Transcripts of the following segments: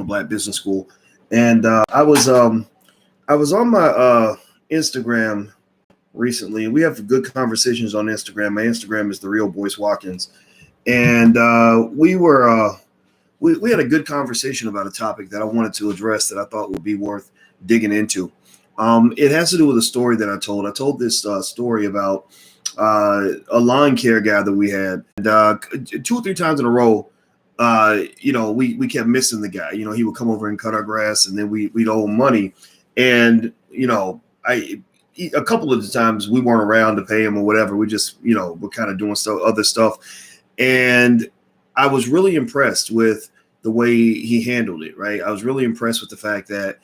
Arizona Black Business School, and I was on my Instagram recently. We have good conversations on Instagram. My Instagram is the real Boyce Watkins, and we had a good conversation about a topic that I wanted to address that I thought would be worth digging into. It has to do with a story that I told. I told this story about a lawn care guy that we had, and 2 or 3 times in a row. We kept missing the guy. He would come over and cut our grass, and then we'd owe him money. And a couple of the times we weren't around to pay him or whatever. We just we're kind of doing other stuff. And I was really impressed with the way he handled it. Right, I was really impressed with the fact that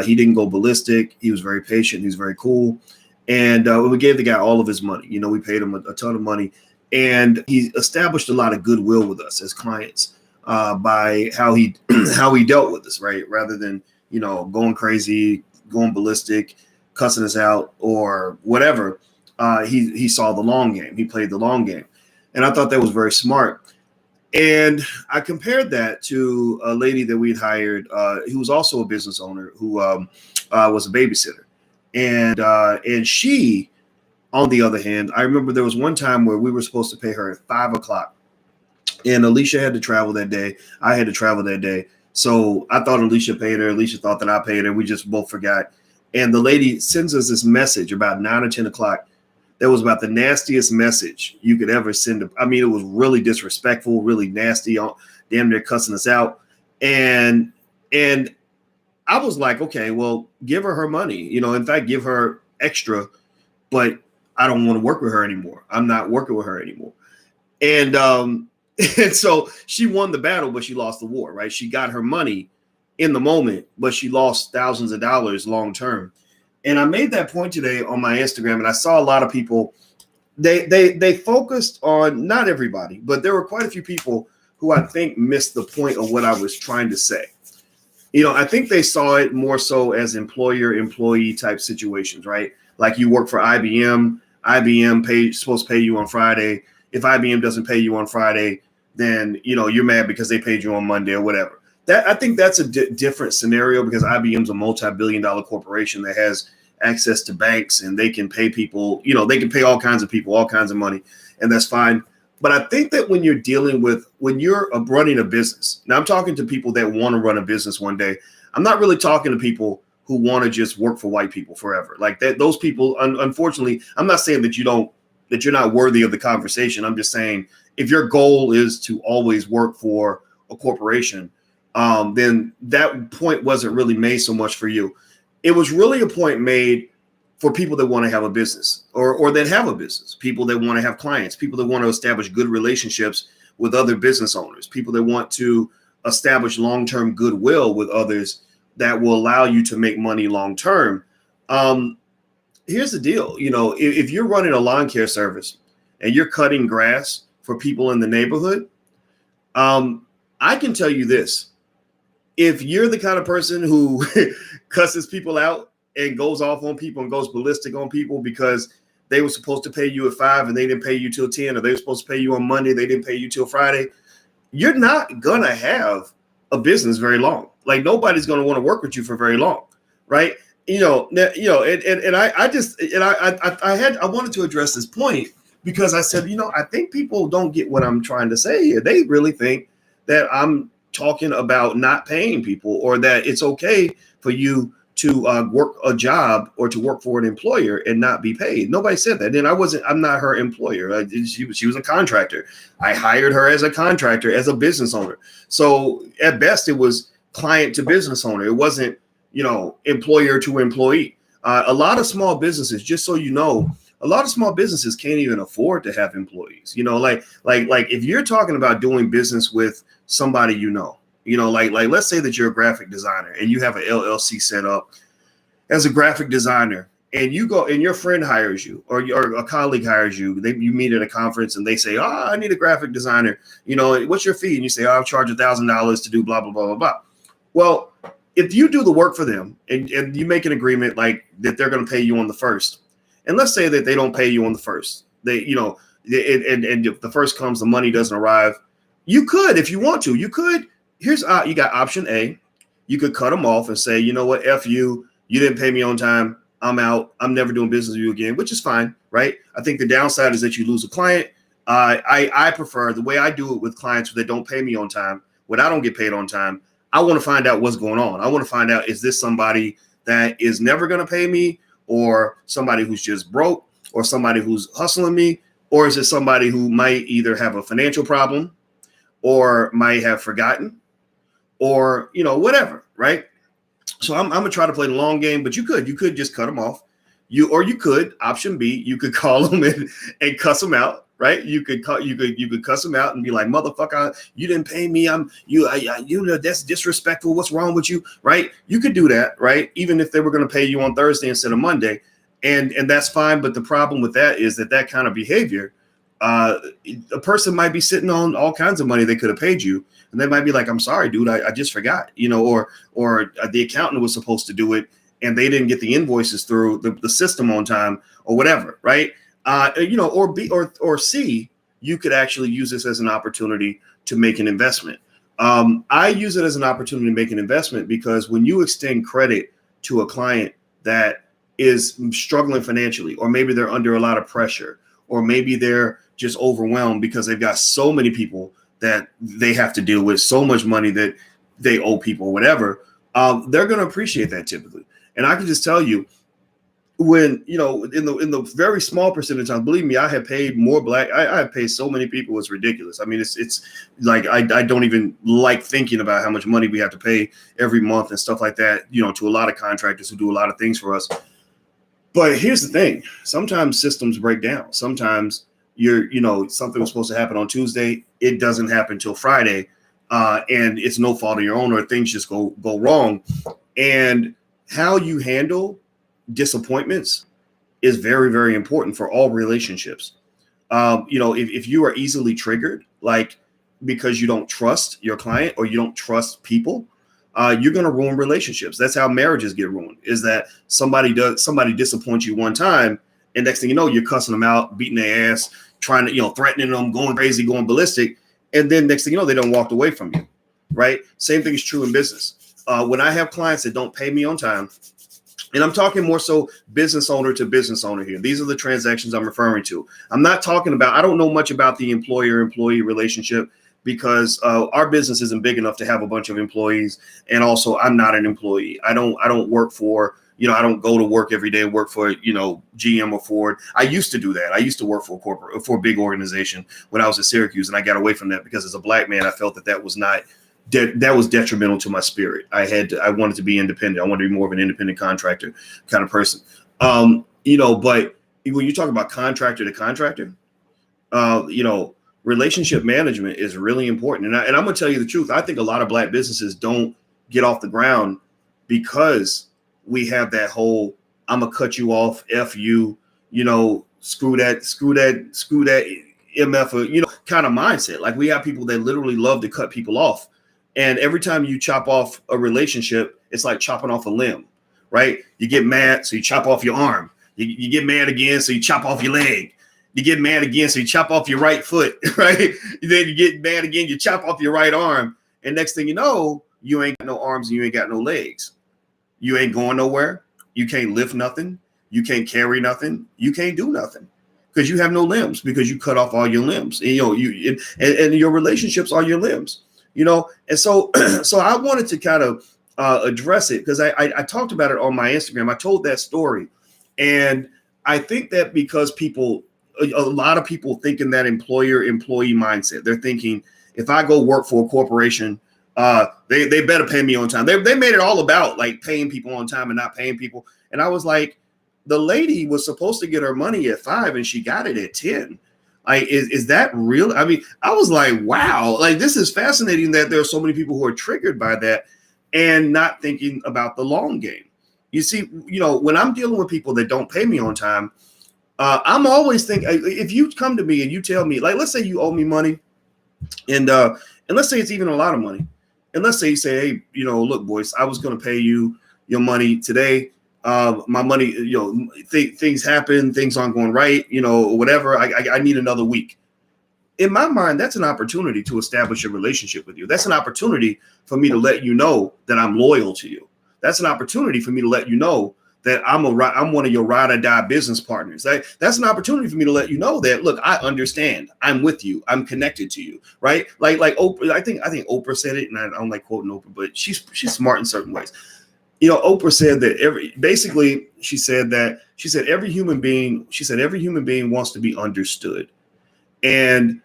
he didn't go ballistic. He was very patient. He was very cool. And we gave the guy all of his money. We paid him a ton of money. And he established a lot of goodwill with us as clients by how he how he dealt with us, right? Rather than, going crazy, going ballistic, cussing us out or whatever. He saw the long game. He played the long game. And I thought that was very smart. And I compared that to a lady that we'd hired who was also a business owner who was a babysitter. And she, on the other hand, I remember there was one time where we were supposed to pay her at 5 o'clock. And Alicia had to travel that day. I had to travel that day. So I thought Alicia paid her. Alicia thought that I paid her. We just both forgot. And the lady sends us this message about 9 or 10 o'clock. That was about the nastiest message you could ever send. I mean, it was really disrespectful, really nasty, damn near cussing us out. And I was like, okay, well, give her money. In fact, give her extra, but I don't want to work with her anymore. I'm not working with her anymore. And so she won the battle, but she lost the war, right? She got her money in the moment, but she lost thousands of dollars long term. And I made that point today on my Instagram, and I saw a lot of people, they focused on, not everybody, but there were quite a few people who I think missed the point of what I was trying to say. I think they saw it more so as employer-employee type situations, right? Like you work for IBM, supposed to pay you on Friday. If IBM doesn't pay you on Friday, then, you're mad because they paid you on Monday or whatever. I think that's a different scenario because IBM's a multi-billion-dollar corporation that has access to banks and they can pay people, they can pay all kinds of people, all kinds of money, and that's fine. But I think that when you're running a business, now I'm talking to people that want to run a business one day. I'm not really talking to people who want to just work for white people forever. Like that, those people, unfortunately, I'm not saying that you're not worthy of the conversation. I'm just saying if your goal is to always work for a corporation, then that point wasn't really made so much for you. It was really a point made for people that want to have a business or that have a business, people that want to have clients, people that want to establish good relationships with other business owners, people that want to establish long-term goodwill with others that will allow you to make money long-term. Here's the deal. If you're running a lawn care service and you're cutting grass for people in the neighborhood, I can tell you this. If you're the kind of person who cusses people out and goes off on people and goes ballistic on people because they were supposed to pay you at 5 and they didn't pay you till 10, or they were supposed to pay you on Monday, they didn't pay you till Friday, you're not going to have a business very long. Like nobody's going to want to work with you for very long. Right. I wanted to address this point because I said, I think people don't get what I'm trying to say here. They really think that I'm talking about not paying people or that it's okay for you to work a job or to work for an employer and not be paid. Nobody said that. And I'm not her employer. She was a contractor. I hired her as a contractor, as a business owner. So at best it was client to business owner. It wasn't, employer to employee. A lot of small businesses, just so you know, a lot of small businesses can't even afford to have employees. Like if you're talking about doing business with somebody, like let's say that you're a graphic designer and you have an LLC set up as a graphic designer, and you go and your friend hires you or a colleague hires you. You meet at a conference and they say, I need a graphic designer. What's your fee? And you say, I'll charge $1,000 to do blah, blah, blah, blah, blah. Well, if you do the work for them and you make an agreement like that, they're going to pay you on the first. And let's say that they don't pay you on the first. And if the first comes, the money doesn't arrive. You could, if you want to, you got option A. You could cut them off and say, you know what, F you, you didn't pay me on time. I'm out. I'm never doing business with you again, which is fine, right? I think the downside is that you lose a client. I prefer the way I do it with clients that don't pay me on time, when I don't get paid on time. I want to find out what's going on. I want to find out, is this somebody that is never going to pay me, or somebody who's just broke, or somebody who's hustling me, or is it somebody who might either have a financial problem or might have forgotten, or, you know, whatever, right? So I'm gonna try to play the long game, but you could just cut them off. You could, option B, you could call them and cuss them out, right? You could cuss them out and be like, motherfucker, you didn't pay me. You know, that's disrespectful. What's wrong with you, right? You could do that, right? Even if they were going to pay you on Thursday instead of Monday, and that's fine. But the problem with that is that kind of behavior, a person might be sitting on all kinds of money they could have paid you, and they might be like, I'm sorry, dude, I just forgot, you know, or the accountant was supposed to do it and they didn't get the invoices through the system on time, or whatever, right? You know, or B or C, you could actually use this as an opportunity to make an investment. I use it as an opportunity to make an investment because when you extend credit to a client that is struggling financially, or maybe they're under a lot of pressure, or maybe they're just overwhelmed because they've got so many people that they have to deal with, so much money that they owe people, whatever, they're going to appreciate that typically. And I can just tell you, when, you know, in the very small percentage of time, believe me, I have paid more I have paid so many people, it's ridiculous. I mean, it's like I don't even like thinking about how much money we have to pay every month and stuff like that, you know, to a lot of contractors who do a lot of things for us. But here's the thing, sometimes systems break down. Sometimes you know, something was supposed to happen on Tuesday, it doesn't happen till Friday, and it's no fault of your own, or things just go wrong. And how you handle disappointments is very, very important for all relationships. You know, if you are easily triggered, like because you don't trust your client or you don't trust people, you're going to ruin relationships. That's how marriages get ruined, is that somebody disappoints you one time, and next thing you know, you're cussing them out, beating their ass, trying to, you know, threatening them, going crazy, going ballistic. And then next thing you know, they don't walk away from you, right? Same thing is true in business. When I have clients that don't pay me on time, and I'm talking more so business owner to business owner here. These are the transactions I'm referring to. I'm not talking about, I don't know much about the employer-employee relationship, because our business isn't big enough to have a bunch of employees. And also, I'm not an employee. I don't work for, you know, I don't go to work every day and work for, you know, GM or Ford. I used to do that. I used to work for a big organization when I was at Syracuse, and I got away from that because as a black man, I felt that was not, that was detrimental to my spirit. I wanted to be independent. I wanted to be more of an independent contractor kind of person. You know, but when you talk about contractor to contractor, you know, relationship management is really important. And I'm going to tell you the truth. I think a lot of black businesses don't get off the ground because we have that whole, I'm going to cut you off, F you, you know, screw that MF, you know, kind of mindset. Like, we have people that literally love to cut people off. And every time you chop off a relationship, it's like chopping off a limb, right? You get mad, so you chop off your arm. You get mad again, so you chop off your leg. You get mad again, so you chop off your right foot, right? Then you get mad again, you chop off your right arm. And next thing you know, you ain't got no arms and you ain't got no legs. You ain't going nowhere. You can't lift nothing. You can't carry nothing. You can't do nothing because you have no limbs, because you cut off all your limbs. And, you know, and your relationships are your limbs, you know? And so, so I wanted to kind of address it because I talked about it on my Instagram. I told that story. And I think that because a lot of people think in that employer-employee mindset. They're thinking, if I go work for a corporation, they better pay me on time. They made it all about like paying people on time and not paying people. And I was like, the lady was supposed to get her money at 5 and she got it at 10. Like, is that real? I mean, I was like, wow, like this is fascinating that there are so many people who are triggered by that and not thinking about the long game. You see, you know, when I'm dealing with people that don't pay me on time, I'm always thinking, if you come to me and you tell me, like, let's say you owe me money, and let's say it's even a lot of money, and let's say you say, hey, you know, look, boys, I was going to pay you your money today. My money, you know, things happen, things aren't going right, you know, whatever. I need another week. in my mind, that's an opportunity to establish a relationship with you. That's an opportunity for me to let you know that I'm loyal to you. That's an opportunity for me to let you know that I'm one of your ride or die business partners. That's an opportunity for me to let you know that, look, I understand. I'm with you. I'm connected to you, right? Like Oprah. I think Oprah said it, and I don't like quoting Oprah, but she's smart in certain ways. You know, Oprah said that she said every human being wants to be understood, and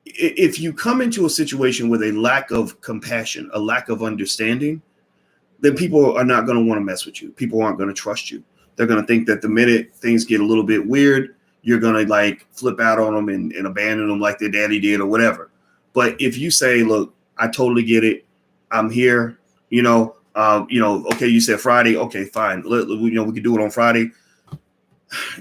if you come into a situation with a lack of compassion, a lack of understanding, then people are not going to want to mess with you. People aren't going to trust you. They're going to think that the minute things get a little bit weird, you're going to like flip out on them and abandon them like their daddy did or whatever. But if you say, look, I totally get it. I'm here, okay, you said Friday. Okay, fine. We can do it on Friday.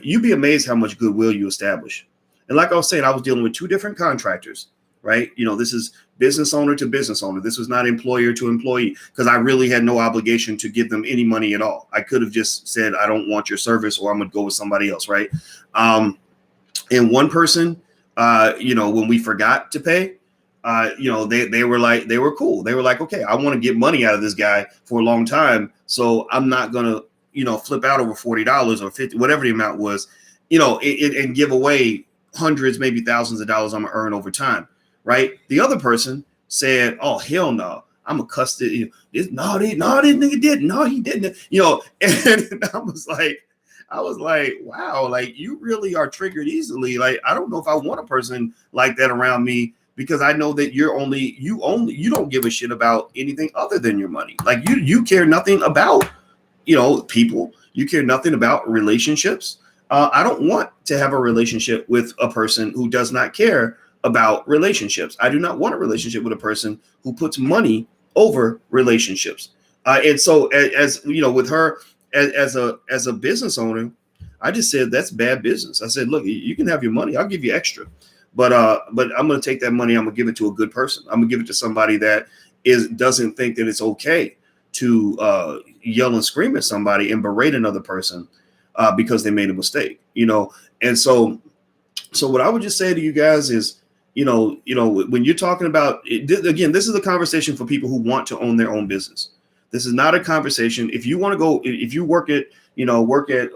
You'd be amazed how much goodwill you establish. And like I was saying, I was dealing with two different contractors, right? This is business owner to business owner. This was not employer to employee, because I really had no obligation to give them any money at all. I could have just said, I don't want your service, or I'm going to go with somebody else, right? And one person, when we forgot to pay, they were cool. They were like, okay, I want to get money out of this guy for a long time, so I'm not going to, flip out over $40 or $50, whatever the amount was, and give away hundreds, maybe thousands of dollars I'm gonna earn over time, right? The other person said, "Oh hell no, I'm a custody. This nigga didn't. No, he didn't. And I was like, wow, like you really are triggered easily. Like I don't know if I want a person like that around me, because I know that you don't give a shit about anything other than your money. Like you care nothing about people. You care nothing about relationships." I don't want to have a relationship with a person who does not care about relationships. I do not want a relationship with a person who puts money over relationships. And so, as with her as a business owner, I just said that's bad business. I said, look, you can have your money. I'll give you extra, but I'm going to take that money. I'm going to give it to a good person. I'm going to give it to somebody that doesn't think that it's okay to yell and scream at somebody and berate another person because they made a mistake, And so what I would just say to you guys is, when you're talking about again, this is a conversation for people who want to own their own business. This is not a conversation. If you want to go, if you work at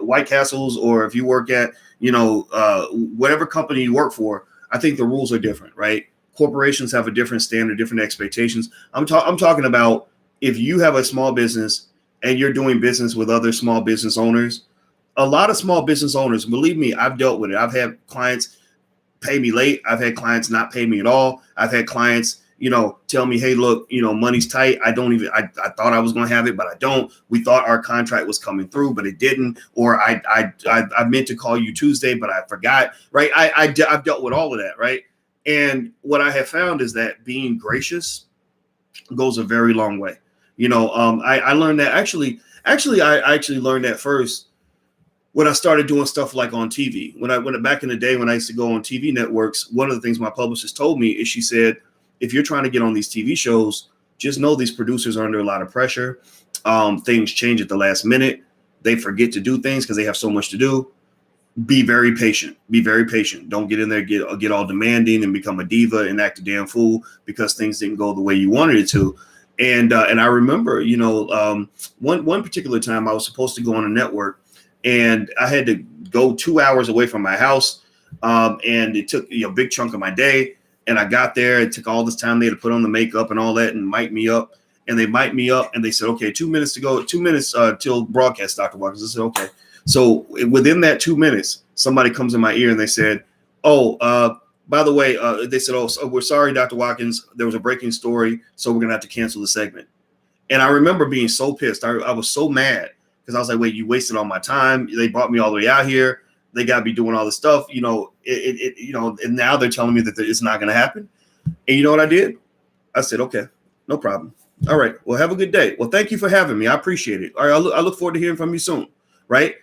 White Castles, or if you work at, whatever company you work for, I think the rules are different, right? Corporations have a different standard, different expectations. I'm talking about if you have a small business and you're doing business with other small business owners. A lot of small business owners, believe me, I've dealt with it. I've had clients pay me late. I've had clients not pay me at all. I've had clients, tell me, hey, look, money's tight. I thought I was going to have it, but I don't. We thought our contract was coming through, but it didn't. Or I meant to call you Tuesday, but I forgot. Right. I've dealt with all of that. Right. And what I have found is that being gracious goes a very long way. I learned that actually, I actually learned that first when I started doing stuff like on TV. When back in the day when I used to go on TV networks, one of the things my publicist told me is, she said, if you're trying to get on these TV shows, just know these producers are under a lot of pressure. Things change at the last minute. They forget to do things because they have so much to do. Be very patient. Be very patient. Don't get in there, get all demanding and become a diva and act a damn fool because things didn't go the way you wanted it to. And I remember, one particular time I was supposed to go on a network, and I had to go 2 hours away from my house. And it took a big chunk of my day. And I got there. It took all this time. They had to put on the makeup and all that and mic me up. And they mic'd me up and they said, okay, 2 minutes to go, 2 minutes till broadcast, Dr. Watkins. I said, okay. So within that 2 minutes, somebody comes in my ear and they said, by the way, they said, so we're sorry, Dr. Watkins, there was a breaking story, so we're going to have to cancel the segment. And I remember being so pissed. I was so mad. Because I was like, wait, you wasted all my time. They brought me all the way out here. They got to be doing all this stuff, and now they're telling me that it's not going to happen. And you know what I did? I said, okay, no problem. All right. Well, have a good day. Well, thank you for having me. I appreciate it. All right. I look forward to hearing from you soon. Right.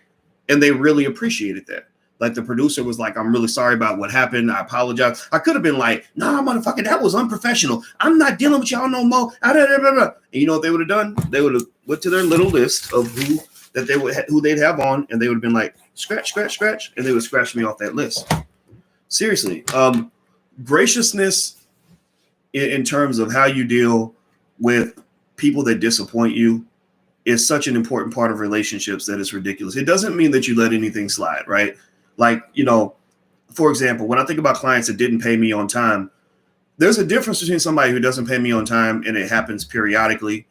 And they really appreciated that. Like the producer was like, I'm really sorry about what happened. I apologize. I could have been like, nah, motherfucker, that was unprofessional. I'm not dealing with y'all no more. And you know what they would have done? They would have went to their little list of who they'd have on, and they would have been like, scratch, scratch, scratch, and they would scratch me off that list. Seriously. graciousness in terms of how you deal with people that disappoint you is such an important part of relationships that it's ridiculous. It doesn't mean that you let anything slide, right? Like, for example, when I think about clients that didn't pay me on time, there's a difference between somebody who doesn't pay me on time and it happens periodically.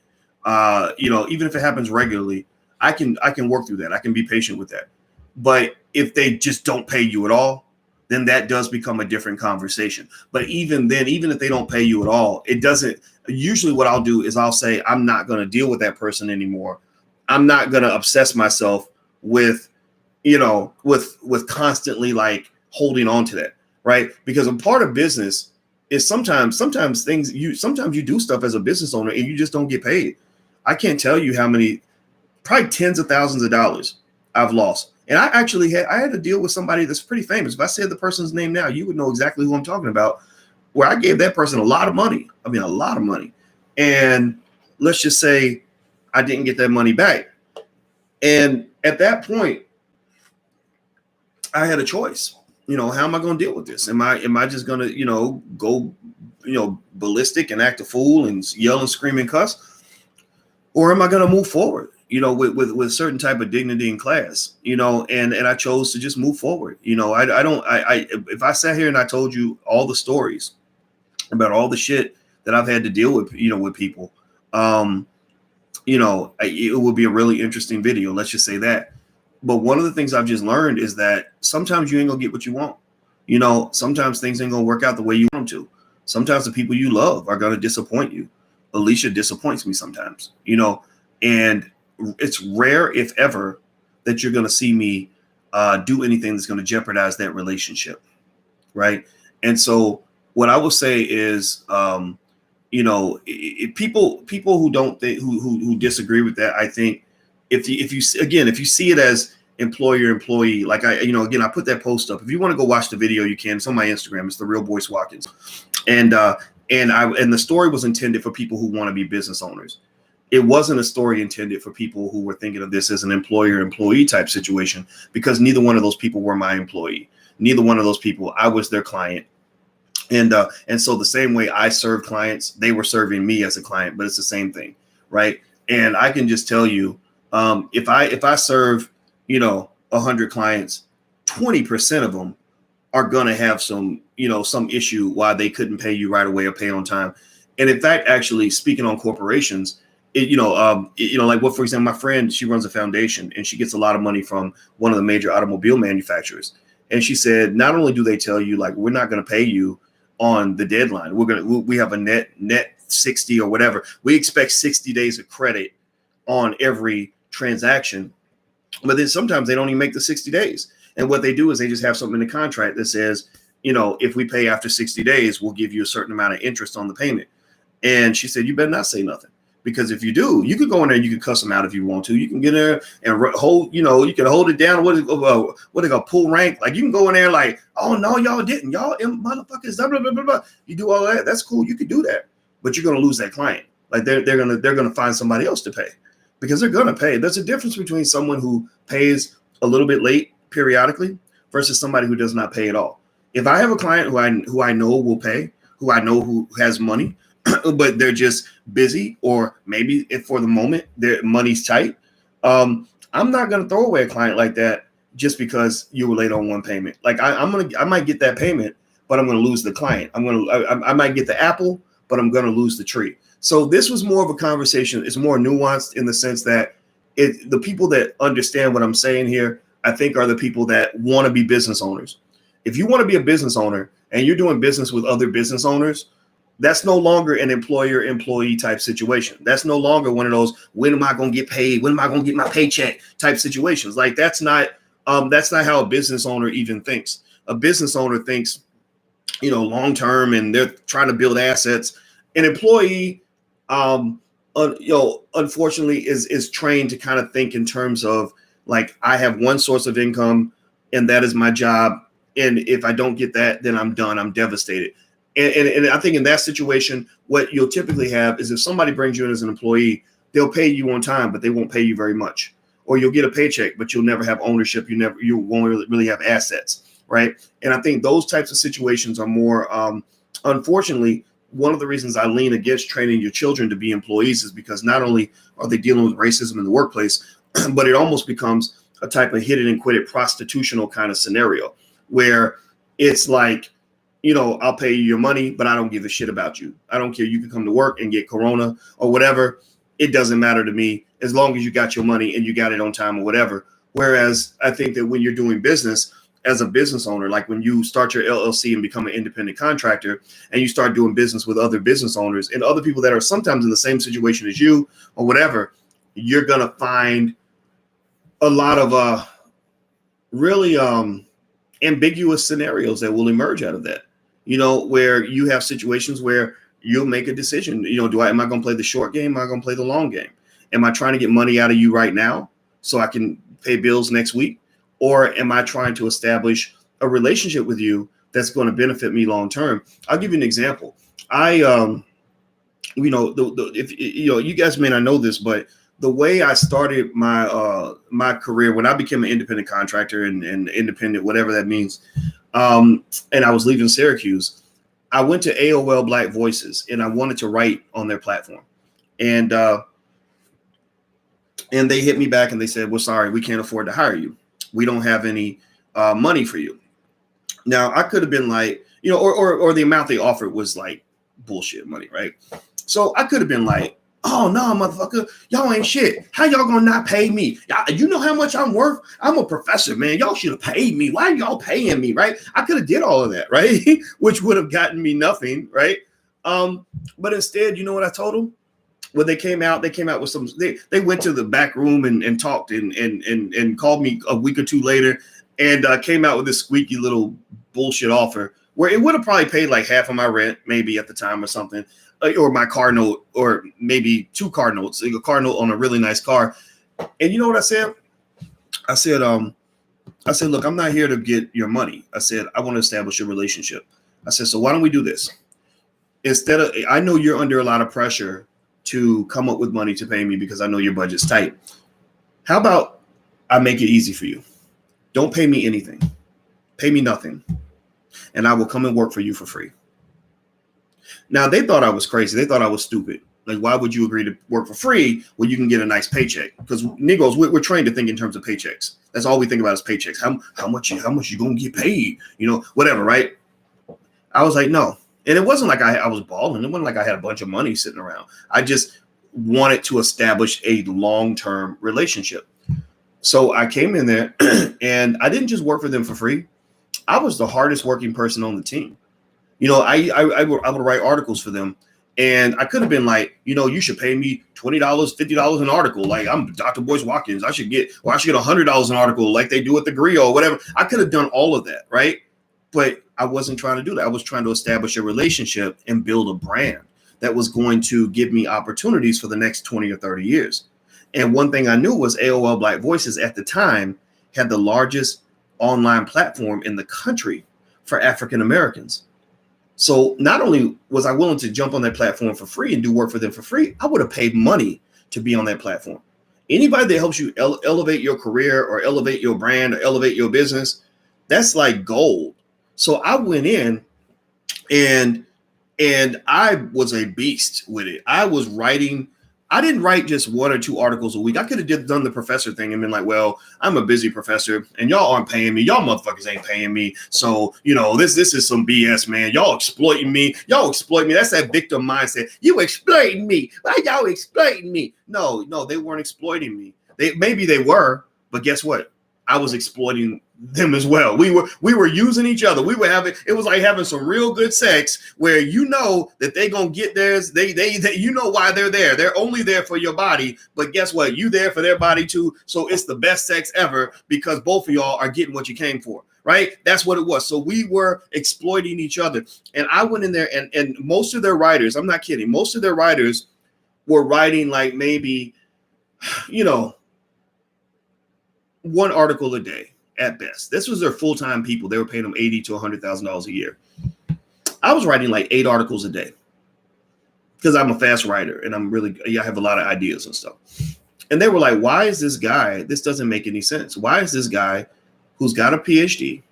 Even if it happens regularly, I can work through that. I can be patient with that. But if they just don't pay you at all, then that does become a different conversation. But even then, even if they don't pay you at all, it doesn't. Usually what I'll do is I'll say, I'm not going to deal with that person anymore. I'm not going to obsess myself with, with constantly like holding on to that, right? Because a part of business is sometimes you do stuff as a business owner and you just don't get paid. I can't tell you how many, probably tens of thousands of dollars I've lost. And I had to deal with somebody that's pretty famous. If I said the person's name now, you would know exactly who I'm talking about, where I gave that person a lot of money. I mean, a lot of money. And let's just say I didn't get that money back. And at that point, I had a choice. How am I going to deal with this? Am I just going to, go, ballistic and act a fool and yell and scream and cuss? Or am I going to move forward, with a certain type of dignity and class, and I chose to just move forward. If I sat here and I told you all the stories about all the shit that I've had to deal with, with people, it would be a really interesting video. Let's just say that. But one of the things I've just learned is that sometimes you ain't gonna get what you want. Sometimes things ain't gonna work out the way you want them to. Sometimes the people you love are gonna disappoint you. Alicia disappoints me sometimes, and it's rare, if ever, that you're gonna see me do anything that's gonna jeopardize that relationship, right? And so what I will say is, people who don't think who disagree with that, I think if you see it as employer employee, like I put that post up. If you want to go watch the video, you can. It's on my Instagram. It's The Real Boyce Watkins, and the story was intended for people who want to be business owners. It wasn't a story intended for people who were thinking of this as an employer employee type situation, because neither one of those people were my employee. Neither one of those people, I was their client. And so the same way I serve clients, they were serving me as a client, but it's the same thing, right? And I can just tell you, if I serve, 100 clients, 20% of them are gonna have some issue why they couldn't pay you right away or pay on time. And in fact, actually, speaking on corporations, for example, my friend, she runs a foundation and she gets a lot of money from one of the major automobile manufacturers. And she said, not only do they tell you like, we're not going to pay you on the deadline, we have a net 60 or whatever. We expect 60 days of credit on every transaction, but then sometimes they don't even make the 60 days. And what they do is they just have something in the contract that says, if we pay after 60 days, we'll give you a certain amount of interest on the payment. And she said, you better not say nothing. Because if you do, you could go in there and you can cuss them out if you want to. You can get in there and hold, you can hold it down. What they call pull rank? Like you can go in there like, oh no, y'all didn't. Y'all motherfuckers, blah, blah, blah, blah, blah. You do all that. That's cool. You could do that. But you're gonna lose that client. Like they're gonna find somebody else to pay, because they're gonna pay. There's a difference between someone who pays a little bit late periodically versus somebody who does not pay at all. If I have a client who I know will pay, who I know who has money, but they're just busy, or maybe if for the moment their money's tight, I'm not going to throw away a client like that just because you were late on one payment. Like I might get that payment, but I'm going to lose the client. I might get the apple, but I'm going to lose the tree. So this was more of a conversation. It's more nuanced in the sense that the people that understand what I'm saying here, I think, are the people that want to be business owners. If you want to be a business owner and you're doing business with other business owners, that's no longer an employer-employee type situation. That's no longer one of those, when am I going to get paid? When am I going to get my paycheck type situations? Like that's not how a business owner even thinks. A business owner thinks, long-term, and they're trying to build assets. An employee, unfortunately is trained to kind of think in terms of like, I have one source of income and that is my job. And if I don't get that, then I'm done. I'm devastated. And I think in that situation, what you'll typically have is if somebody brings you in as an employee, they'll pay you on time, but they won't pay you very much. Or you'll get a paycheck, but you'll never have ownership. You won't really have assets. right? And I think those types of situations are more, unfortunately, one of the reasons I lean against training your children to be employees is because not only are they dealing with racism in the workplace, but it almost becomes a type of hit it and quit it prostitutional kind of scenario where it's like, I'll pay you your money, but I don't give a shit about you. I don't care. You can come to work and get corona or whatever. It doesn't matter to me as long as you got your money and you got it on time or whatever. Whereas I think that when you're doing business as a business owner, like when you start your LLC and become an independent contractor and you start doing business with other business owners and other people that are sometimes in the same situation as you or whatever, you're going to find a lot of really ambiguous scenarios that will emerge out of that, where you have situations where you'll make a decision. Am I going to play the short game? Am I going to play the long game? Am I trying to get money out of you right now so I can pay bills next week? Or am I trying to establish a relationship with you that's going to benefit me long term? I'll give you an example. You guys may not know this, but the way I started my career when I became an independent contractor and independent, whatever that means, and I was leaving Syracuse, I went to AOL Black Voices and I wanted to write on their platform. And they hit me back and they said, well, sorry, we can't afford to hire you. We don't have any money for you. Now, I could have been like, or the amount they offered was like bullshit money, right? So I could have been like, oh, no, motherfucker, y'all ain't shit. How y'all gonna not pay me? You know how much I'm worth? I'm a professor, man. Y'all should have paid me. Why are y'all paying me, right? I could have did all of that, right? Which would have gotten me nothing, right? But instead, you know what I told them? When they came out with some, they went to the back room and talked and called me a week or two later and came out with this squeaky little bullshit offer where it would have probably paid like half of my rent, maybe at the time or something. Or my car note, or maybe 2 car notes, a car note on a really nice car. And you know what I said? I said, look, I'm not here to get your money. I said, I want to establish a relationship. I said, so why don't we do this? I know you're under a lot of pressure to come up with money to pay me because I know your budget's tight. How about I make it easy for you? Don't pay me anything. Pay me nothing. And I will come and work for you for free. Now, they thought I was crazy. They thought I was stupid. Like, why would you agree to work for free when you can get a nice paycheck? Because Negroes, we're trained to think in terms of paychecks. That's all we think about is paychecks. How much you gonna get paid? Whatever, right? I was like, no. And it wasn't like I was balling. It wasn't like I had a bunch of money sitting around. I just wanted to establish a long-term relationship. So I came in there and I didn't just work for them for free. I was the hardest working person on the team. I would write articles for them, and I could have been like, you should pay me $20, $50 an article. Like, I'm Dr. Boyce Watkins. I should get $100 an article like they do at the Griot or whatever. I could have done all of that, right? But I wasn't trying to do that. I was trying to establish a relationship and build a brand that was going to give me opportunities for the next 20 or 30 years. And one thing I knew was AOL Black Voices at the time had the largest online platform in the country for African Americans. So not only was I willing to jump on that platform for free and do work for them for free, I would have paid money to be on that platform. Anybody that helps you elevate your career or elevate your brand or elevate your business, that's like gold. So I went in and I was a beast with it. I didn't write just 1 or 2 articles a week. I could have done the professor thing and been like, well, I'm a busy professor and y'all aren't paying me. Y'all motherfuckers ain't paying me. So, this is some BS, man. Y'all exploiting me. Y'all exploit me. That's that victim mindset. You exploiting me. Why y'all exploiting me? No, they weren't exploiting me. Maybe they were, but guess what? I was exploiting them as well. We were using each other. It was like having some real good sex where that they gonna get theirs. They why they're there. They're only there for your body, but guess what? You there for their body too. So it's the best sex ever because both of y'all are getting what you came for, right? That's what it was. So we were exploiting each other. And I went in there and most of their writers, I'm not kidding, most of their writers were writing like maybe, 1 article a day at best. This was their full-time people. They were paying them $80,000 to $100,000 a year. I was writing like 8 articles a day because I'm a fast writer and I have a lot of ideas and stuff. And they were like, why is this guy, this doesn't make any sense. Why is this guy who's got a PhD,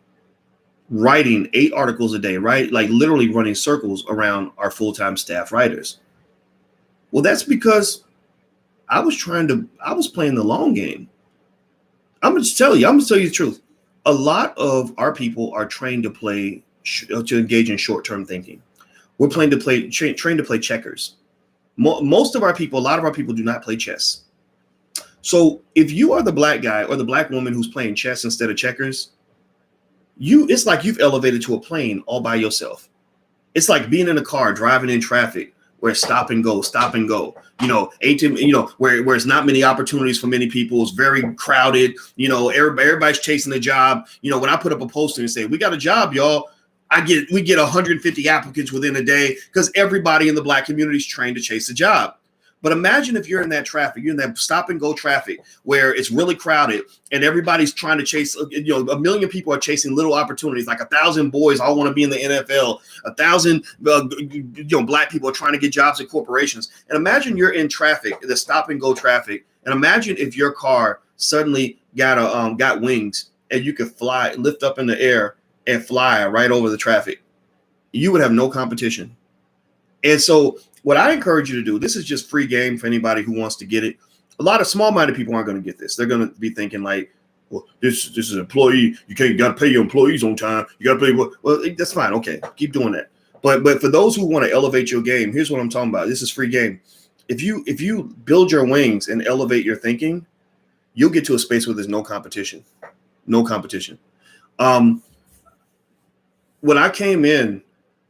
writing 8 articles a day, right? Like literally running circles around our full-time staff writers. Well, that's because I was playing the long game. I'm gonna tell you the truth. A lot of our people are trained to to engage in short-term thinking. We're trained to play checkers. Most of our people, a lot of our people do not play chess. So if you are the black guy or the black woman who's playing chess instead of checkers, it's like you've elevated to a plane all by yourself. It's like being in a car driving in traffic where stop and go, stop and go. 18, where it's not many opportunities for many people. It's very crowded. Everybody's chasing a job. When I put up a poster and say, we got a job, y'all, we get 150 applicants within a day because everybody in the black community is trained to chase a job. But imagine if you're in that traffic, you're in that stop and go traffic where it's really crowded and everybody's trying to chase, a million people are chasing little opportunities, like 1,000 boys all want to be in the NFL, 1,000, black people are trying to get jobs at corporations. And imagine you're in traffic, the stop and go traffic. And imagine if your car suddenly got wings and you could lift up in the air and fly right over the traffic. You would have no competition. And so what I encourage you to do, this is just free game for anybody who wants to get it. A lot of small-minded people aren't going to get this. They're going to be thinking like, well, this is an employee. You got to pay your employees on time. You got to pay. Well, that's fine. Okay, keep doing that. But for those who want to elevate your game, here's what I'm talking about. This is free game. If you build your wings and elevate your thinking, you'll get to a space where there's no competition. No competition. When I came in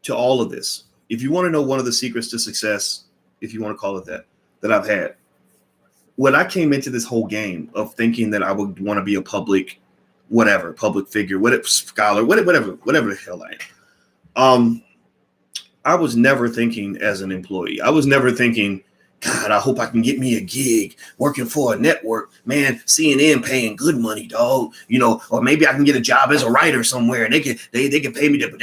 to all of this, if you want to know one of the secrets to success, if you want to call it that I've had, when I came into this whole game of thinking that I would want to be a public figure, scholar, whatever the hell I am, I was never thinking as an employee. I was never thinking, God, I hope I can get me a gig working for a network, man. CNN paying good money, dog. Or maybe I can get a job as a writer somewhere, and they can pay me, but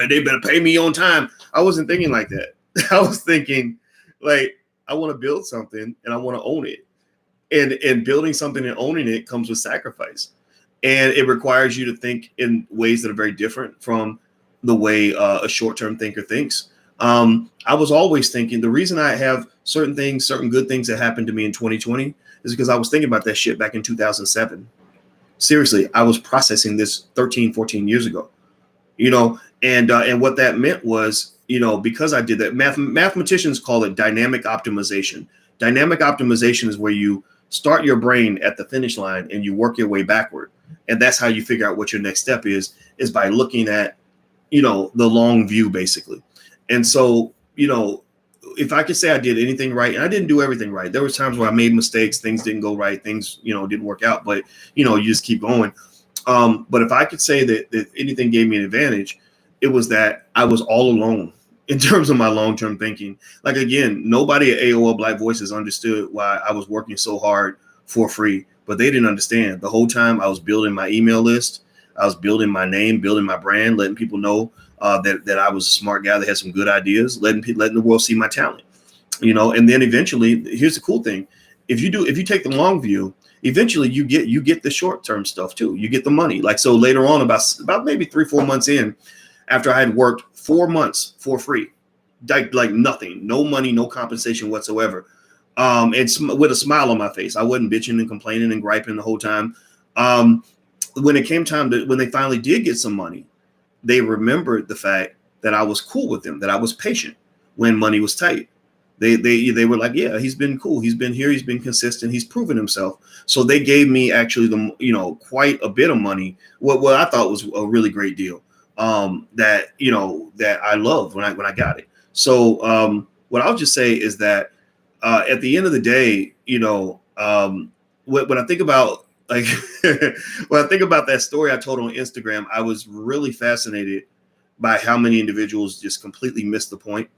they better pay me on time. I wasn't thinking like that. I was thinking, like, I want to build something and I want to own it. And building something and owning it comes with sacrifice, and it requires you to think in ways that are very different from the way a short-term thinker thinks. I was always thinking the reason I have certain good things that happened to me in 2020 is because I was thinking about that shit back in 2007. Seriously, I was processing this 13, 14 years ago, and what that meant was, because I did that, mathematicians call it dynamic optimization. Dynamic optimization is where you start your brain at the finish line and you work your way backward. And that's how you figure out what your next step is by looking at, the long view, basically. And so, if I could say I did anything right, and I didn't do everything right, there was times where I made mistakes, things didn't go right, things, didn't work out, but, you just keep going. But if I could say that anything gave me an advantage, it was that I was all alone in terms of my long-term thinking. Like, again, nobody at AOL Black Voices understood why I was working so hard for free, but they didn't understand. The whole time I was building my email list, I was building my name, building my brand, letting people know that I was a smart guy that had some good ideas, letting the world see my talent, and then eventually, here's the cool thing. If you take the long view, eventually you get the short-term stuff too. You get the money. Like, so later on, about maybe 3-4 months in, after I had worked 4 months for free, like nothing, no money, no compensation whatsoever, and with a smile on my face, I wasn't bitching and complaining and griping the whole time. When it came time when they finally did get some money, they remembered the fact that I was cool with them, that I was patient when money was tight. They were like, yeah, he's been cool. He's been here. He's been consistent. He's proven himself. So they gave me actually quite a bit of money. What I thought was a really great deal. That I loved when I got it. So what I'll just say is that at the end of the day, when I think about when I think about that story I told on Instagram, I was really fascinated by how many individuals just completely missed the point,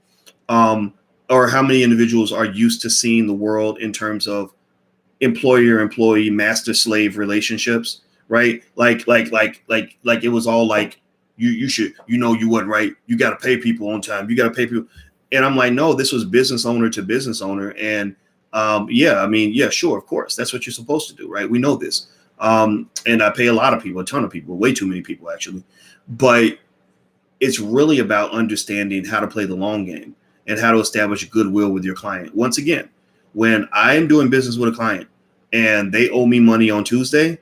or how many individuals are used to seeing the world in terms of employer-employee, master-slave relationships, right? Like it was all like, you should, you wasn't right. You got to pay people on time. You got to pay people. And I'm like, no, this was business owner to business owner. And sure, of course, that's what you're supposed to do, right? We know this. And I pay a lot of people, a ton of people, way too many people actually. But it's really about understanding how to play the long game and how to establish goodwill with your client. Once again, when I'm doing business with a client and they owe me money on Tuesday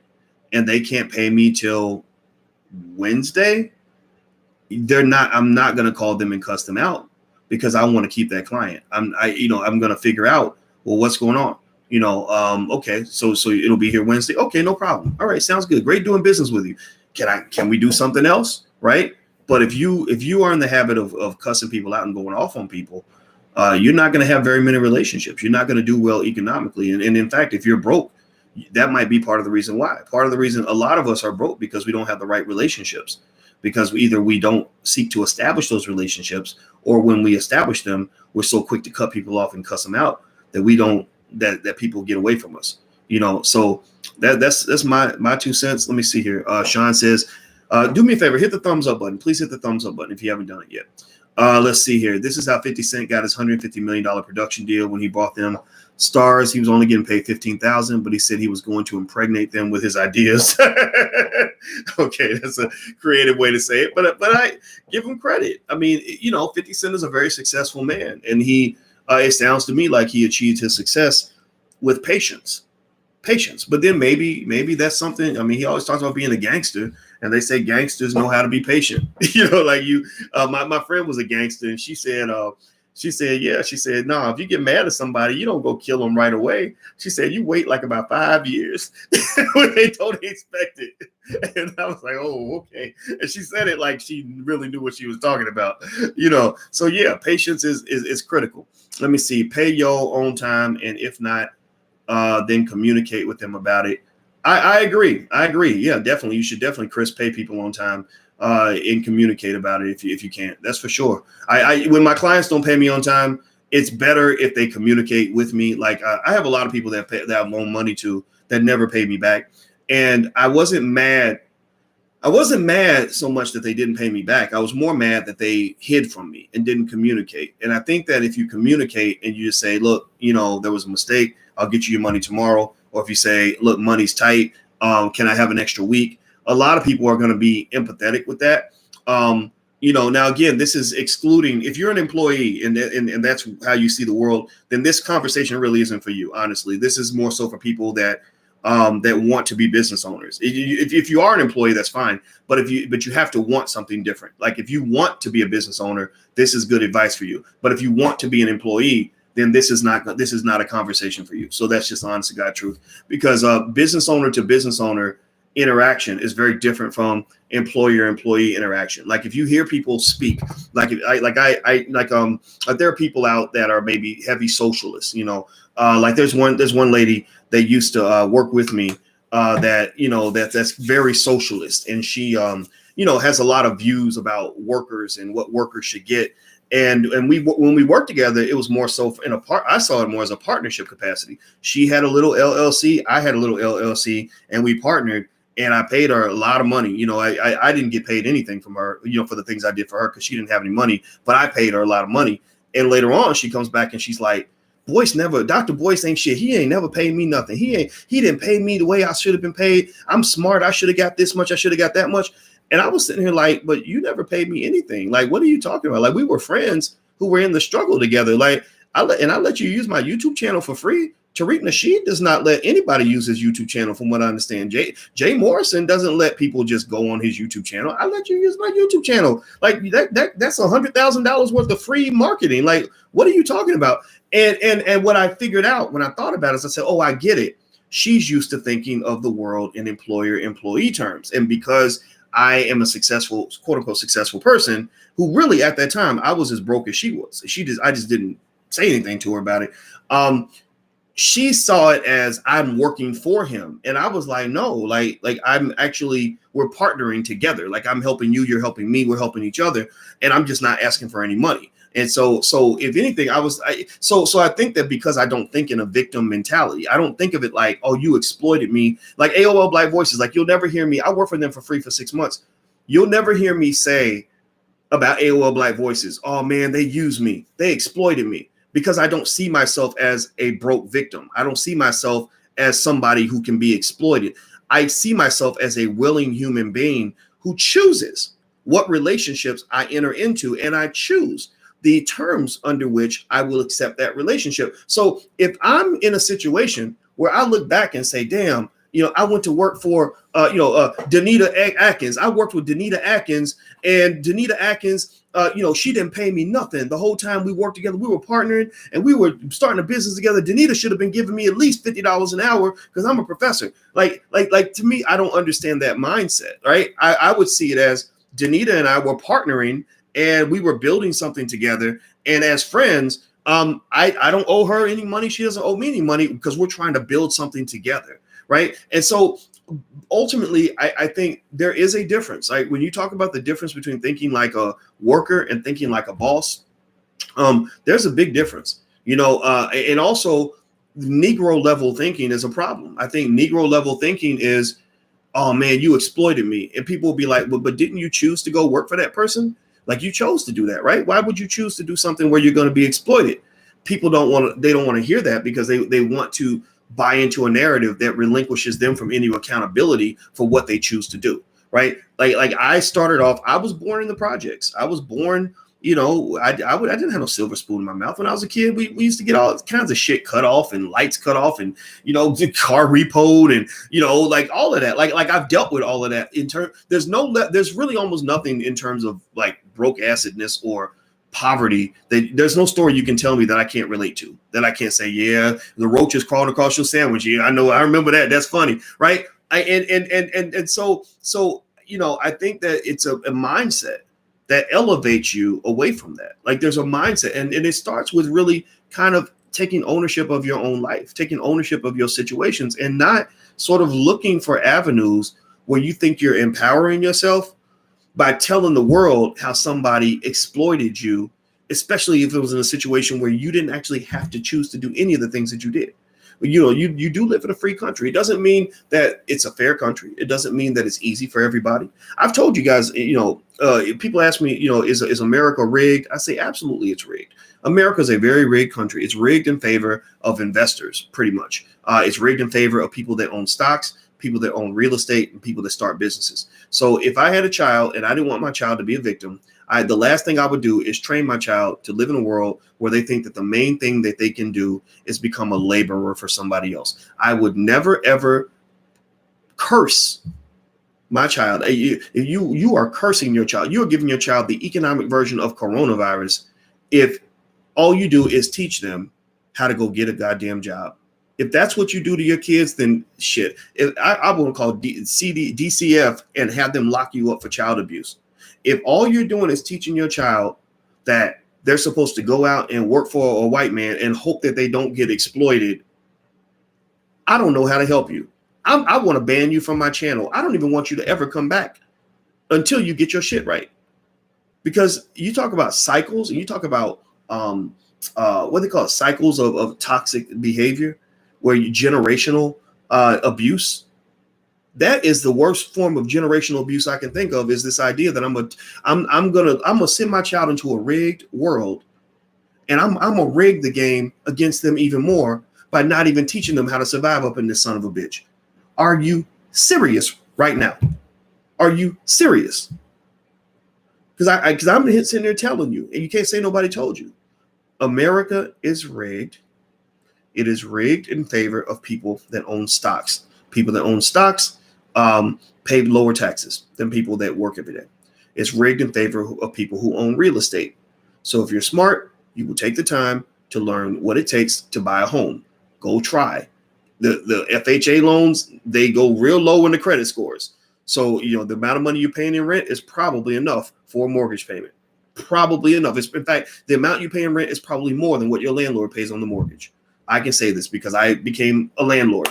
and they can't pay me till Wednesday, I'm not going to call them and cuss them out, because I want to keep that client. I'm going to figure out, well, what's going on? Okay, so it'll be here Wednesday. Okay, no problem. All right, sounds good. Great doing business with you. Can we do something else? Right? But if you are in the habit of cussing people out and going off on people, you're not going to have very many relationships. You're not going to do well economically. And in fact, if you're broke, that might be part of the reason why. Part of the reason a lot of us are broke because we don't have the right relationships, because either we don't seek to establish those relationships, or when we establish them, we're so quick to cut people off and cuss them out that we don't, that people get away from us. So that's my 2 cents. Let me see here. Sean says, do me a favor, hit the thumbs up button. Please hit the thumbs up button if you haven't done it yet. Let's see here. This is how 50 Cent got his $150 million production deal. When he bought them stars, he was only getting paid $15,000, but he said he was going to impregnate them with his ideas. Okay, that's a creative way to say it, but I give him credit. I mean, 50 Cent is a very successful man, and it sounds to me like he achieved his success with patience. But then maybe that's something. I mean, he always talks about being a gangster, and they say gangsters know how to be patient. My friend was a gangster, and she said, no, if you get mad at somebody, you don't go kill them right away. She said, you wait like about 5 years when they don't expect it. And I was like, oh, okay. And she said it like she really knew what she was talking about, So yeah, patience is critical. Let me see. Pay your own time, and if not, then communicate with them about it. I agree. Yeah, definitely. You should definitely, Chris, pay people on time and communicate about it if you can't. That's for sure. When my clients don't pay me on time, it's better if they communicate with me. Like I have a lot of people that I've loaned money to that never paid me back, and I wasn't mad. I wasn't mad so much that they didn't pay me back. I was more mad that they hid from me and didn't communicate. And I think that if you communicate and you just say, look, there was a mistake, I'll get you your money tomorrow. Or if you say, look, money's tight, can I have an extra week? A lot of people are going to be empathetic with that. Now, again, this is excluding, if you're an employee and that's how you see the world, then this conversation really isn't for you. Honestly, this is more so for people that want to be business owners. If you are an employee, that's fine. But you have to want something different. Like if you want to be a business owner, this is good advice for you. But if you want to be an employee, then this is not a conversation for you. So that's just honest to God truth, because business owner to business owner interaction is very different from employer-employee interaction. Like if you hear people speak, there are people out that are maybe heavy socialists, like there's one lady that used to work with me that's very socialist, and she has a lot of views about workers and what workers should get. And when we worked together, it was more so I saw it more as a partnership capacity. She had a little LLC, I had a little LLC, and we partnered. And I paid her a lot of money. I didn't get paid anything from her, for the things I did for her, because she didn't have any money. But I paid her a lot of money. And later on, she comes back and she's like, Dr. Boyce ain't shit. He ain't never paid me nothing. He didn't pay me the way I should have been paid. I'm smart. I should have got this much. I should have got that much. And I was sitting here like, but you never paid me anything. Like, what are you talking about? Like, we were friends who were in the struggle together. Like, I let you use my YouTube channel for free. Tariq Nasheed does not let anybody use his YouTube channel, from what I understand. Jay Morrison doesn't let people just go on his YouTube channel. I let you use my YouTube channel. Like that's $100,000 worth of free marketing. Like, what are you talking about? And what I figured out when I thought about it is I said, oh, I get it. She's used to thinking of the world in employer-employee terms. And because I am a successful, quote unquote, successful person who really at that time, I was as broke as she was. I just didn't say anything to her about it. She saw it as I'm working for him. And I was like, no, like I'm actually, we're partnering together. Like I'm helping you, you're helping me, we're helping each other. And I'm just not asking for any money. And so if anything, so I think that because I don't think in a victim mentality, I don't think of it like, oh, you exploited me. Like AOL Black Voices, like you'll never hear me. I work for them for free for 6 months. You'll never hear me say about AOL Black Voices, oh man, they used me, they exploited me. Because I don't see myself as a broke victim. I don't see myself as somebody who can be exploited. I see myself as a willing human being who chooses what relationships I enter into, and I choose the terms under which I will accept that relationship. So if I'm in a situation where I look back and say, damn, I went to work for, Danita Atkins. I worked with Danita Atkins, and Danita Atkins, she didn't pay me nothing. The whole time we worked together, we were partnering and we were starting a business together. Danita should have been giving me at least $50 an hour because I'm a professor. Like to me, I don't understand that mindset, right? I would see it as Danita and I were partnering and we were building something together. And as friends, I don't owe her any money. She doesn't owe me any money because we're trying to build something together. Right. And so ultimately, I think there is a difference. Like when you talk about the difference between thinking like a worker and thinking like a boss, there's a big difference, and also Negro level thinking is a problem. I think Negro level thinking is, oh, man, you exploited me. And people will be like, well, but didn't you choose to go work for that person? Like you chose to do that, right? Why would you choose to do something where you're going to be exploited? People don't want to hear that because they want to buy into a narrative that relinquishes them from any accountability for what they choose to do, right? Like I started off, I was born in the projects. I was born, I didn't have no silver spoon in my mouth. When I was a kid, we used to get all kinds of shit cut off and lights cut off and, car repoed and, like all of that. Like I've dealt with all of that there's really almost nothing in terms of like broke acidness or poverty that there's no story you can tell me that I can't relate to, that I can't say, yeah, the roaches crawling across your sandwich. Yeah, I know. I remember that. That's funny. Right. So, I think that it's a mindset that elevates you away from that. Like there's a mindset and it starts with really kind of taking ownership of your own life, taking ownership of your situations and not sort of looking for avenues where you think you're empowering yourself by telling the world how somebody exploited you, especially if it was in a situation where you didn't actually have to choose to do any of the things that you did. You do live in a free country. It doesn't mean that it's a fair country. It doesn't mean that it's easy for everybody. I've told you guys, people ask me, is America rigged? I say, absolutely, it's rigged. America is a very rigged country. It's rigged in favor of investors, pretty much. It's rigged in favor of people that own stocks, people that own real estate, and people that start businesses. So if I had a child and I didn't want my child to be a victim, the last thing I would do is train my child to live in a world where they think that the main thing that they can do is become a laborer for somebody else. I would never, ever curse my child. You are cursing your child. You are giving your child the economic version of coronavirus if all you do is teach them how to go get a goddamn job. If that's what you do to your kids, then shit. I want to call DCF and have them lock you up for child abuse. If all you're doing is teaching your child that they're supposed to go out and work for a white man and hope that they don't get exploited, I don't know how to help you. I want to ban you from my channel. I don't even want you to ever come back until you get your shit right. Because you talk about cycles and you talk about what they call it, cycles of toxic behavior, where generational abuse. That is the worst form of generational abuse I can think of, is this idea that I'm gonna send my child into a rigged world, and I'm gonna rig the game against them even more by not even teaching them how to survive up in this son of a bitch. Are you serious right now? Are you serious? Because I'm sitting there telling you, and you can't say nobody told you. America is rigged. It is rigged in favor of people that own stocks. People that own stocks pay lower taxes than people that work every day. It's rigged in favor of people who own real estate. So if you're smart, you will take the time to learn what it takes to buy a home. Go try. The FHA loans, they go real low in the credit scores. So, the amount of money you're paying in rent is probably enough for a mortgage payment. Probably enough. In fact, the amount you pay in rent is probably more than what your landlord pays on the mortgage. I can say this because I became a landlord,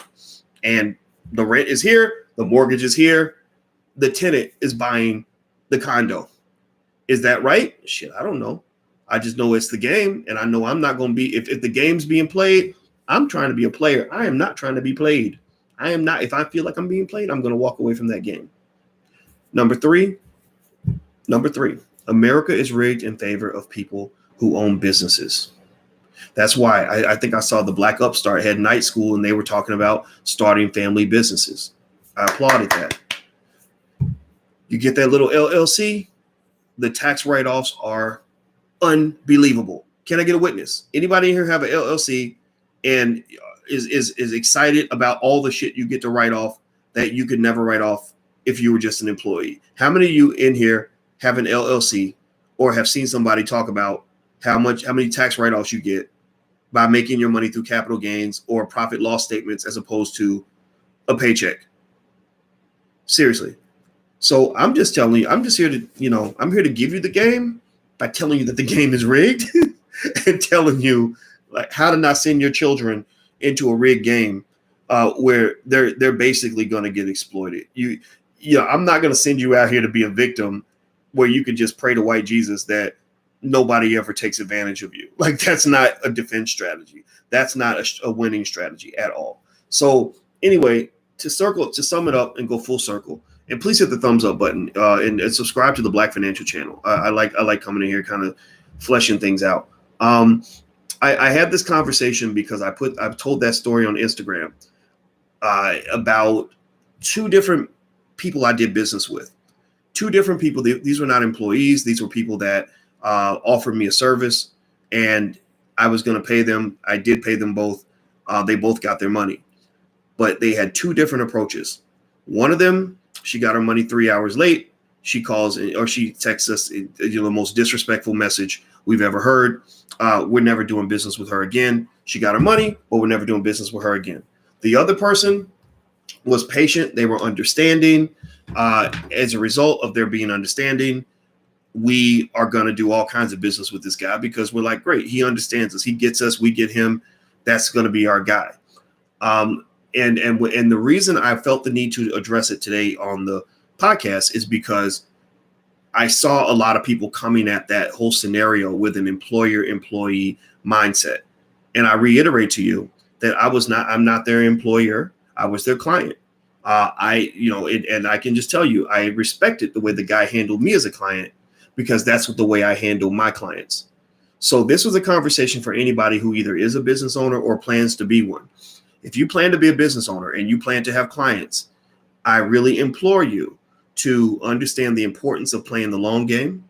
and the rent is here, the mortgage is here, the tenant is buying the condo. Is that right? Shit, I don't know. I just know it's the game, and I know I'm not going to be, if the game's being played, I'm trying to be a player. I am not trying to be played. I am not. If I feel like I'm being played, I'm going to walk away from that game. Number three, America is rigged in favor of people who own businesses. That's why I think I saw the Black Upstart had night school, and they were talking about starting family businesses. I applauded that. You get that little LLC, the tax write-offs are unbelievable. Can I get a witness? Anybody here have an LLC and is excited about all the shit you get to write off that you could never write off if you were just an employee? How many of you in here have an LLC or have seen somebody talk about how many tax write-offs you get by making your money through capital gains or profit loss statements as opposed to a paycheck? Seriously. So I'm just telling you, I'm just here to, I'm here to give you the game by telling you that the game is rigged and telling you like how to not send your children into a rigged game where they're basically going to get exploited. I'm not going to send you out here to be a victim where you can just pray to white Jesus that nobody ever takes advantage of you. Like that's not a defense strategy. That's not a winning strategy at all. So anyway, to sum it up and go full circle, and please hit the thumbs up button and subscribe to the Black Financial Channel. I like coming in here, kind of fleshing things out. I had this conversation because I've told that story on Instagram about two different people I did business with. Two different people. These were not employees. These were people that offered me a service, and I was going to pay them. I did pay them both. They both got their money, but they had two different approaches. One of them, she got her money 3 hours late. She calls or she texts us the most disrespectful message we've ever heard. We're never doing business with her again. She got her money, but we're never doing business with her again. The other person was patient. They were understanding. As a result of their being understanding, we are going to do all kinds of business with this guy because we're like, great, he understands us. He gets us. We get him. That's going to be our guy. And the reason I felt the need to address it today on the podcast is because I saw a lot of people coming at that whole scenario with an employer-employee mindset. And I reiterate to you that I'm not their employer. I was their client. And I can just tell you, I respected the way the guy handled me as a client because that's the way I handle my clients. So this was a conversation for anybody who either is a business owner or plans to be one. If you plan to be a business owner and you plan to have clients, I really implore you to understand the importance of playing the long game,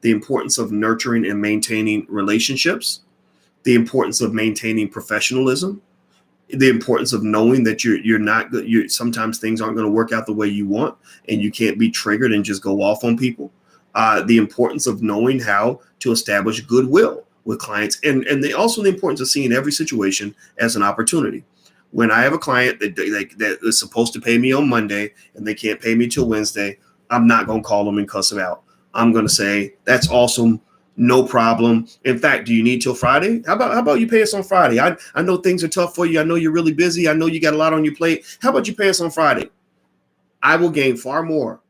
the importance of nurturing and maintaining relationships, the importance of maintaining professionalism, the importance of knowing that sometimes things aren't going to work out the way you want and you can't be triggered and just go off on people. The importance of knowing how to establish goodwill with clients and also the importance of seeing every situation as an opportunity. When I have a client that is supposed to pay me on Monday and they can't pay me till Wednesday, I'm not going to call them and cuss them out. I'm going to say, that's awesome. No problem. In fact, do you need till Friday? How about you pay us on Friday? I know things are tough for you. I know you're really busy. I know you got a lot on your plate. How about you pay us on Friday? I will gain far more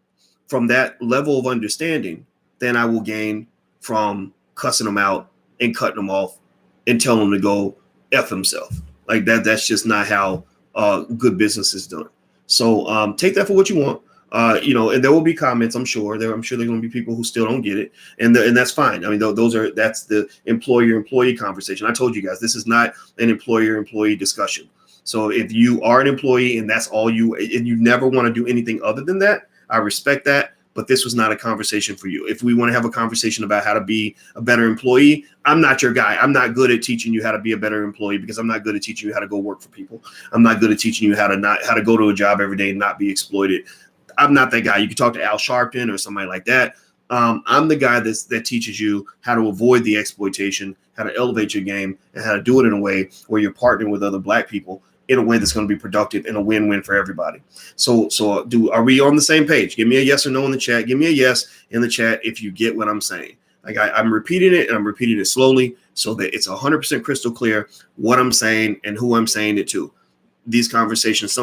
from that level of understanding than I will gain from cussing them out and cutting them off and telling them to go F himself. Like that's just not how good business is done. So take that for what you want. And there will be comments, I'm sure. I'm sure there are going to be people who still don't get it. And that's fine. I mean, that's the employer-employee conversation. I told you guys, this is not an employer-employee discussion. So if you are an employee and that's all and you never want to do anything other than that, I respect that. But this was not a conversation for you. If we want to have a conversation about how to be a better employee, I'm not your guy. I'm not good at teaching you how to be a better employee because I'm not good at teaching you how to go work for people. I'm not good at teaching you how to go to a job every day and not be exploited. I'm not that guy. You can talk to Al Sharpton or somebody like that. I'm the guy that teaches you how to avoid the exploitation, how to elevate your game, and how to do it in a way where you're partnering with other Black people in a way that's going to be productive and a win-win for everybody. So are we on the same page? Give me a yes or no in the chat. Give me a yes in the chat if you get what I'm saying. Like I'm repeating it and I'm repeating it slowly so that it's 100% crystal clear what I'm saying and who I'm saying it to. Some of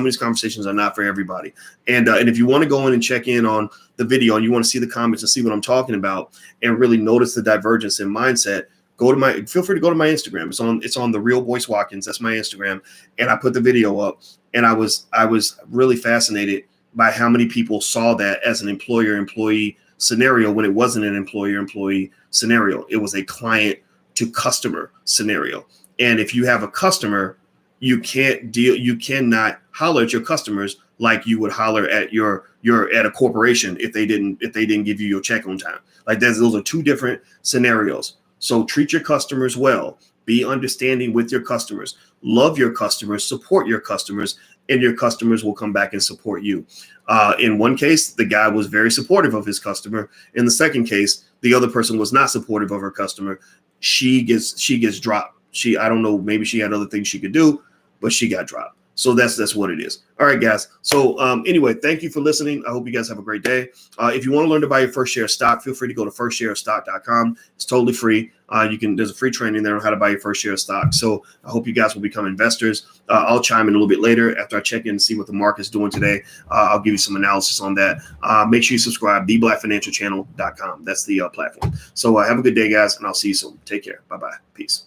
these conversations are not for everybody. And if you want to go in and check in on the video and you want to see the comments and see what I'm talking about and really notice the divergence in mindset, feel free to go to my Instagram. It's on the Real Boyce Watkins. That's my Instagram. And I put the video up and I was really fascinated by how many people saw that as an employer-employee scenario when it wasn't an employer-employee scenario. It was a client to customer scenario. And if you have a customer, you cannot holler at your customers like you would holler at you're at a corporation if they didn't give you your check on time. Like those are two different scenarios. So treat your customers well, be understanding with your customers, love your customers, support your customers, and your customers will come back and support you. In one case, the guy was very supportive of his customer. In the second case, the other person was not supportive of her customer. She gets dropped. I don't know, maybe she had other things she could do, but she got dropped. So that's what it is. All right, guys. So anyway, thank you for listening. I hope you guys have a great day. If you want to learn to buy your first share of stock, feel free to go to firstshareofstock.com. It's totally free. There's a free training there on how to buy your first share of stock. So I hope you guys will become investors. I'll chime in a little bit later after I check in and see what the market's doing today. I'll give you some analysis on that. Make sure you subscribe, theblackfinancialchannel.com. That's the platform. So have a good day, guys, and I'll see you soon. Take care. Bye-bye. Peace.